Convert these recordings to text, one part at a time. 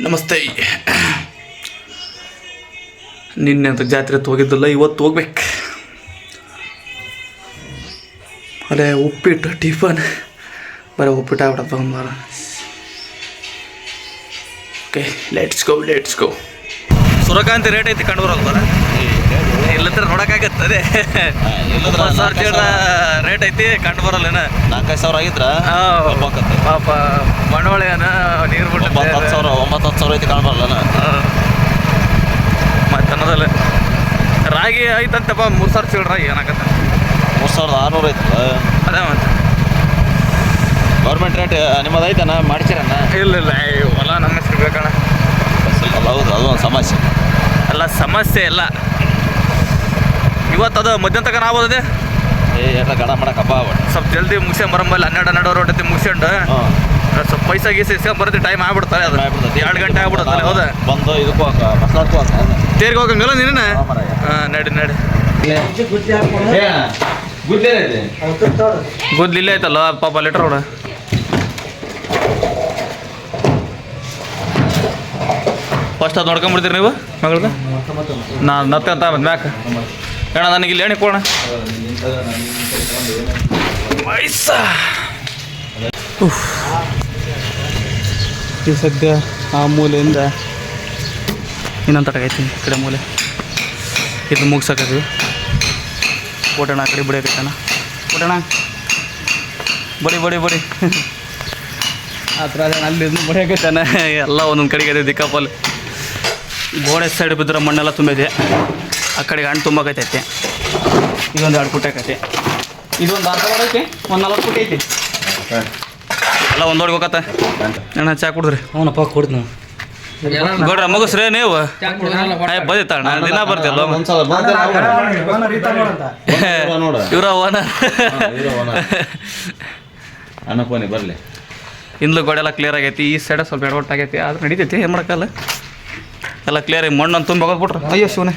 ನಮಸ್ತೆ. ನಿನ್ನೆ ಅಂತ ಜಾತ್ರೆ ಹೋಗಿದ್ದಲ್ಲ, ಇವತ್ತು ಹೋಗ್ಬೇಕು. ಅಲ್ಲೇ ಉಪ್ಪಿಟ್ಟು ಟಿಫನ್ ಬರೀ ಉಪ್ಪಿಟ್ಟು ಆಗ್ಬಿಡತ್ತ ಒಂದು ವಾರ. Okay, let's go. ಸೂರ್ಯಕಾಂತಿ ರೇಟ್ ಐತಿ ಕಂಡು ಬರೋಲ್ಲ ಬರ ಇಲ್ಲಂದ್ರೆ ನೋಡೋಕ್ಕಾಗತ್ತೆ. ರೇಟ್ ಐತಿ ಕಂಡು ಬರಲ್ಲೇನ. 4,000 ಆಗಿದ್ರ ಪಾಪ ಬಂಡವಾಳ ಏನ ನೀರು ಬಿಟ್ಟು 9,000 ಐತಿ ಕಾಣ್ ಬರಲ್ಲ. ಮತ್ತೆ ಅನ್ನೋದಲ್ಲ ರಾಗಿ ಐತಂತಪ್ಪ 3,000 ಚಿಲ್ಡ್ರ ಏನಾಗತ್ತೆ. 3,600 ಐತಲ್ಲ. ಅದೇ ಮತ್ತೆ ಗೌರ್ಮೆಂಟ್ ರೇಟ್ ನಿಮ್ಮದು ಐತನ ಮಾಡ್ಸಿರಣ್ಣ? ಇಲ್ಲ ಹೊಲ ನಮ್ಮ ಹೆಸರು ಬೇಕಣ್ಣ. ಹೌದು, ಅದು ಒಂದು ಸಮಸ್ಯೆ. ಅಲ್ಲ ಸಮಸ್ಯೆ ಇಲ್ಲ, ಇವತ್ತು ಅದು ಮಧ್ಯಾಹ್ನ ತನಕ ಆಗ್ಬೋದೇ. ಎಲ್ಲ ಗಡ ಮಾಡಕ್ಕಪ್ಪ ಸ್ವಲ್ಪ ಜಲ್ದಿ ಮುಗಿಸ್ಕೊಂಡ್ ಬರಂಬಲ್ಲಿ 12 ಹೊಟ್ಟೆ ಮುಗಿಸ್ಕೊಂಡು ಸ್ವಲ್ಪ ಪೈಸಾ ಗೀಸ ಇಸ್ಕೊಂಬರ್ತಿ ಟೈಮ್ ಆಗ್ಬಿಡ್ತಾರೆ. ಅದು 2 ಗಂಟೆ ಆಗ್ಬಿಡುತ್ತಲ್ಲ. ಹೌದಾ, ಬಂದು ಇದಕ್ಕೂ ತೇರ್ಗೆ ಹೋಗಂಗಿಲ್ಲ ನೀನು. ನಡಿ ಗುದ್ಲಿ ಇಲ್ಲೇ ಐತಲ್ಲ ಪಾಪ ಲೆಟರ್ ನೋಡ. ಫಸ್ಟ್ ಅದು ನೋಡ್ಕೊಂಬಿಡ್ತೀರಿ ನೀವು ಮಗಳದು. ನಾನು ನತ್ತೆ ಅಂತ ಬಂದು ಮ್ಯಾಕ ಅಣ್ಣ ನನಗೆ ಇಲ್ಲಿ ಎಣ್ಣೆ ಕೊಡೋಣ. ಈ ಸದ್ಯ ಆ ಮೂಲೆಯಿಂದ ಇನ್ನೊಂದು ತಟಕೈತಿ, ಈ ಕಡೆ ಮೂಲೆ ಇದು ಮುಗ್ಸಕತ್ತೀವಿ. ಕೊಡೋಣ ಆ ಕಡೆ ಬಿಡಿಯಕೈತಣ್ಣ. ಕೊಡೋಣ ಬಡಿ ಆ ಥರ ಅಲ್ಲಿ ಇದನ್ನು ಬಡಿಯಕೈತಾನ. ಎಲ್ಲ ಒಂದೊಂದು ಕಡೆಗೆ ಇದೆ ದಿಕ್ಕಾಪಲ್ಲಿ. ಗೋಡೆ ಸೈಡ್ ಬಿದ್ದರೆ ಮಣ್ಣೆಲ್ಲ ತುಂಬಿದೆ. ಆ ಕಡೆಗೆ ಹಣ್ಣು ತುಂಬಕೈತೈತೆ. ಇದೊಂದು 2 ಫುಟ್ ಆಕೈತಿ. ಇದೊಂದು ಅರ್ಧ ಐತಿ, ಒಂದು 40 ಫುಟ್ ಐತಿ. ಎಲ್ಲ ಒಂದೊಳಗೆ ಹೋಗತ್ತ. ಅಣ್ಣ ಚಾ ಕುಡಿದ್ರಿ? ಅವನಪ್ಪ ಕೊಡ್ತೀನಿ. ಗೌಡ್ರ ಮುಗಿಸ್ರಿ ನೀವು. ಬಂದಿತ್ತ ಅಣ್ಣ, ದಿನ ಬರ್ತಿಲ್ಲ ಇವ್ರ ಓನರ್. ಅನ್ನಪೋನಿ ಬರಲಿ. ಇಂದ್ಲು ಗೋಡೆ ಎಲ್ಲ ಕ್ಲಿಯರ್ ಆಗೈತಿ. ಈ ಸೈಡ್ ಸ್ವಲ್ಪ ಎಡವಟ್ಟು ಆಗೈತಿ, ಆದ್ರೆ ನಡೀತೈತಿ. ಏನು ಮಾಡೋಕ್ಕಲ್ಲ, ಎಲ್ಲ ಕ್ಲಿಯರ್ ಆಗಿ ಮಣ್ಣನ್ನು ತುಂಬ ಹೋಗ್ಬಿಟ್ರೆ. ಅಯ್ಯೋ ಶಿವನೇ,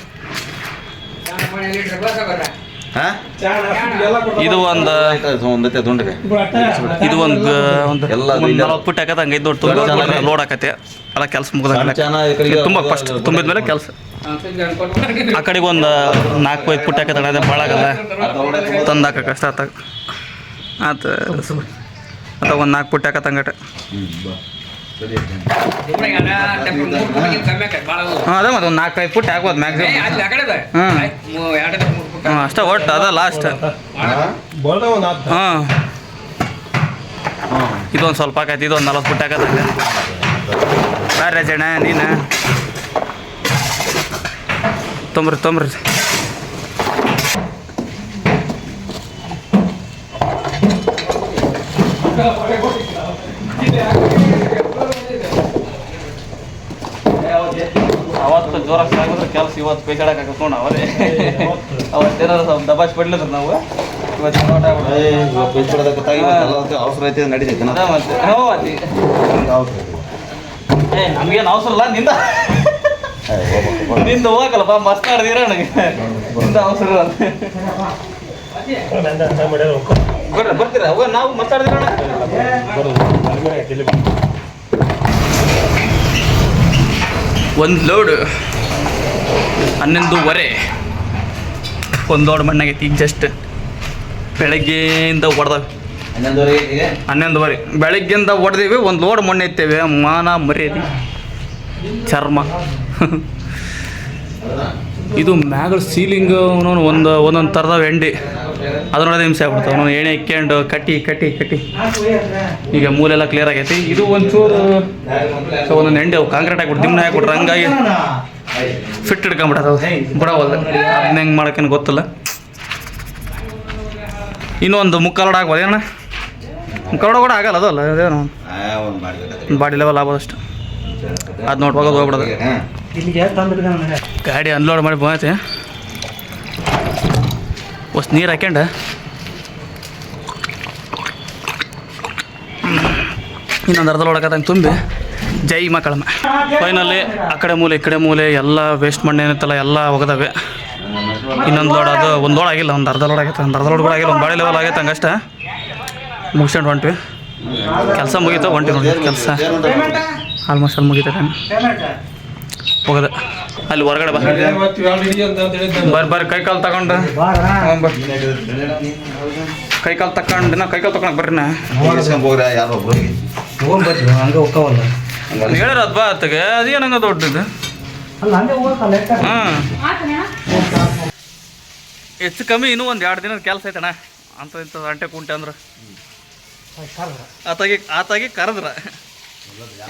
ಇದು ಒಂದು 40 ಫುಟ್ ಹಾಕತ್ತೆ. ಹಂಗೆ ಇದು ತುಂಬ ಲೋಡ್ ಆಕತ್ತೆ. ಎಲ್ಲ ಕೆಲಸ ಮುಗಿದ ತುಂಬ ಫಸ್ಟ್ ತುಂಬಿದ ಮೇಲೆ ಕೆಲಸ. ಆ ಕಡೆಗೆ ಒಂದು 4-5 ಫುಟ್ ಹಾಕತ್ತೆ. ಅದೇ ಭಾಳ ಆಗಲ್ಲ, ತಂದು ಹಾಕ ಕಷ್ಟ ಆತ. ಅಥವಾ ಒಂದು 4 ಫುಟ್ ಹಾಕತ್ತೆ ಹಂಗಟ. ಹಾಂ ಅದೇ ಮತ್ತೆ ಒಂದು 4-5 ಫುಟ್ ಹಾಕ್ಬೋದು ಮ್ಯಾಕ್ಸಿಮಮ್. ಹಾಂ ಅಷ್ಟೇ ಒಟ್ಟು ಅದ ಲಾಸ್ಟ್. ಹಾಂ ಇದೊಂದು ಸ್ವಲ್ಪ ಹಾಕೈತಿ. ಇದೊಂದು 40 ಫುಟ್ ಹಾಕತ್ತೆ. ಬಾರ್ರಿ ಜಣ ನೀನು ತೊಂಬ್ರಿ. ಅವತ್ತು ಜೋರಾಗಿ ಆಗಿದ್ರೆ ಕೆಲಸ ಇವತ್ತು ಪೇಚಾಡಕ್ಕೆ ನೋಡ. ಅವತ್ತೇನಾದ್ರು ಸ್ವಲ್ಪ ದಬಾಶ್ ಪಡ್ಲಿಲ್ಲ ನಾವು. ಅವಸರ ಐತೆ ನಡೀತೈತೆ. ನಮ್ಗೇನು ಅವಸರ ಇಲ್ಲ, ನಿಂದ ಹೋಗಲ್ಲಪ್ಪ. ಮಸ್ತ್ ಆಡ್ದಿರ ನನಗೆ ನಿಂದ ಅವಸರ ಇಲ್ಲ. ಬರ್ತೀರಾ ಅವಾಗ ನಾವು ಮಾತಾಡಿದಿರ. ಒಂದು ಲೋಡ್ 11:30. ಒಂದು ಲೋಡ್ ಮಣ್ಣಾಗೈತಿ. ಈಗ ಜಸ್ಟ್ ಬೆಳಗ್ಗೆಯಿಂದ ಹೊಡೆದವೆ. 11:30 ಬೆಳಗ್ಗೆಯಿಂದ ಹೊಡೆದೀವಿ. ಒಂದು ಲೋಡ್ ಮಣ್ಣು ಎತ್ತೇವೆ. ಮಾನ ಮರ್ಯಾದೆ ಚರ್ಮ. ಇದು ಮ್ಯಾಗಳ ಸೀಲಿಂಗ್ ಒಂದೊಂದು ಥರದ ಎಂಡಿ. ಅದು ನೋಡೋದು ಹಿಂಸೆ ಆಗ್ಬಿಡ್ತಾವೆ. ಒಂದೊಂದು ಎಣ್ಣೆ ಇಕ್ಕೊಂಡು ಕಟ್ಟಿ ಈಗ ಮೂಲೆಲ್ಲ ಕ್ಲಿಯರ್ ಆಗೈತಿ. ಇದು ಒಂಚೂರು ಒಂದೊಂದು ಎಂಡಿ ಅವು ಕಾಂಕ್ರೀಟ್ ಹಾಕ್ಬಿಟ್ಟು ದಿಮ್ಮನೆ ಹಾಕ್ಬಿಟ್ರೆ ಹಂಗಾಗಿ ಫಿಟ್ ಹಿಡ್ಕೊಂಬಿಡೋದು ಬಿಡವಲ್ಲ. ಅದನ್ನ ಹೆಂಗೆ ಮಾಡೋಕ್ಕೇನು ಗೊತ್ತಿಲ್ಲ. ಇನ್ನೊಂದು 3/4 ಆಗ್ಬೋದು ಏನಣ್ಣ. 3/4 ಕೂಡ ಆಗಲ್ಲ. ಅದು ಅಲ್ಲ, ಅದೇನು ಬಾಡಿ ಲೆವೆಲ್ ಆಗ್ಬೋದಷ್ಟು. ಅದು ನೋಡ್ಬೋದು ಹೋಗ್ಬಿಡೋದು. ಗಾಡಿ ಅನ್ಲೋಡ್ ಮಾಡಿ ಬಂದೈತೆ. ಹೊಸ ನೀರು ಹಾಕ್ಯಂಡು ಇನ್ನೊಂದು ಅರ್ಧ ಲೋಡ್ ಹಾಕಂಗೆ ತುಂಬಿ ಜೈ ಮಕ್ಕಳಮ್ಮ. ಫೈನಲ್ಲಿ ಆ ಕಡೆ ಮೂಲೆ ಈ ಕಡೆ ಮೂಲೆ ಎಲ್ಲ ವೇಸ್ಟ್ ಮಣ್ಣು ಏನಿತ್ತಲ್ಲ ಎಲ್ಲ ಒಗದವೆ. ಇನ್ನೊಂದು ಲೋಡ್ ಅದು ಒಂದು ಲೋಡ್ ಆಗಿಲ್ಲ, ಒಂದು ಅರ್ಧ ಲೋಡ್ ಆಗೈತೆ. ಒಂದು ಅರ್ಧ ಲೋಡ್ ಕೂಡ ಆಗಿಲ್ಲ, ಒಂದು ಬಾಡಿ ಲೆವೆಲ್ ಆಗೈತೆ. ಹಂಗಷ್ಟೇ ಮುಗಿಸ್ಕೊಂಡು ಹೊಂಟ್ವಿ. ಕೆಲಸ ಮುಗೀತು, ಹೊಂಟಿ ನೋಡಿ ಕೆಲಸ. ಆಲ್ಮೋಸ್ಟ್ ಅಲ್ಲಿ ಮುಗಿತದೆ ಹೋಗೋದು ಅಲ್ಲಿ ಹೊರಗಡೆ ಬರ್ರಿ ಕೈ ಕಾಲು ತಗೊಂಡು ಕೈ ಕಾಲು ತಗೊಂಡು ಬರ್ರಿ ನಾ ಹೋಗ್ರಿ ಯಾರೋ ಒಬ್ರಿಗೆ ಹೇಳ್ಯಾರ ಅದು ಬಾ ಅತ್ತಗೆ ಅದೇನಂಗ ದೊಡ್ಡದು ಹಾಂ ಹೆಚ್ಚು ಕಮ್ಮಿ ಇನ್ನೂ ಒಂದು 2 ದಿನದ ಕೆಲಸ ಐತಣ್ಣ ಅಂತ ಇಂಥ ಅಂಟೆ ಕುಂಟೆ ಅಂದ್ರೆ ಆತಾಗಿ ಕರೆದ್ರ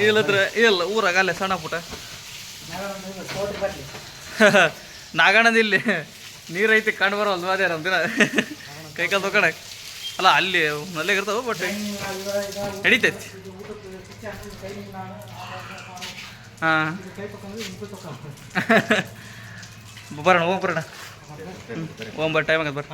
ಇಲ್ಲದ್ರೆ ಇಲ್ಲ ಊರಾಗ ಅಲ್ಲೇ ಸಣ್ಣ ಪುಟ ನಾಗಣ್ಣದ ಇಲ್ಲಿ ನೀರೈತಿ ಕಂಡು ಬರೋಲ್ದು ಅದೇ ನಮ್ಮ ದಿನ ಕೈ ಕಾಲು ತೊಗೊಳಕ್ಕೆ ಅಲ್ಲ ಅಲ್ಲಿ ನಲ್ಲೆ ಇರ್ತಾವೆ ಬಟ್ ನಡೀತೈತಿ ಹಾಂ ಬರೋಣ ಹೋಗ್ಬರೋಣ ಟೈಮ್ ಆಗತ್ತೆ ಬರ್ರಿ